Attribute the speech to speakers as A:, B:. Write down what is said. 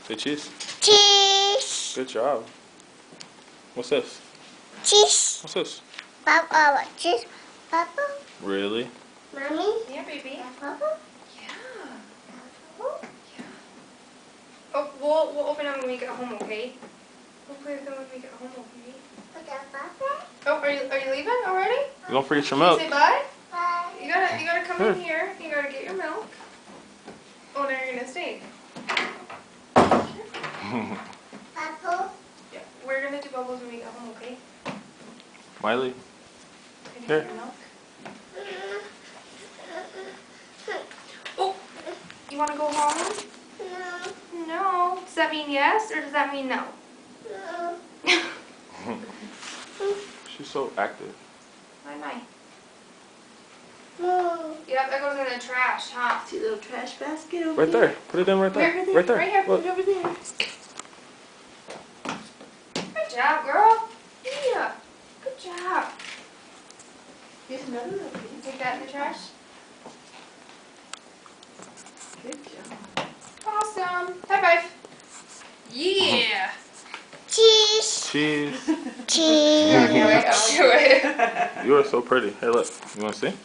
A: Say cheese.
B: Cheese.
A: Good job. What's this?
B: Cheese.
A: What's this?
B: Papa, cheese. Papa.
A: Really?
B: Mommy.
C: Yeah, baby.
B: Papa.
C: Yeah. Oh, we'll open them when we get home, okay? We'll open them when we get home, okay? Oh, are you leaving already?
A: Don't forget your
C: Can you
A: milk.
C: say bye?
B: Bye.
C: You gotta come in here. You gotta get your milk. Oh, now you're gonna stay.
B: Papa.
C: Yeah, we're gonna do bubbles when we get home, okay?
A: Miley.
C: Can you
A: Here.
C: get your milk? Oh, you wanna go home?
B: No.
C: No. Does that mean yes or does that mean no?
B: No.
A: She's so active.
C: Bye.
B: No.
C: Yeah, that goes in the trash, huh?
D: See a little trash basket over
A: Right there. Put it in right there.
C: Where?
A: Right there.
C: Right here.
A: Look.
D: Put it over there.
C: Good job, girl. Yeah. Good job.
D: Here's another little piece.
C: Take that in the trash.
D: Good job.
C: Awesome. High five. Yeah.
B: Cheese.
A: Cheese.
B: Cheese.
C: Your way.
A: You are so pretty. Hey, look. You want to see?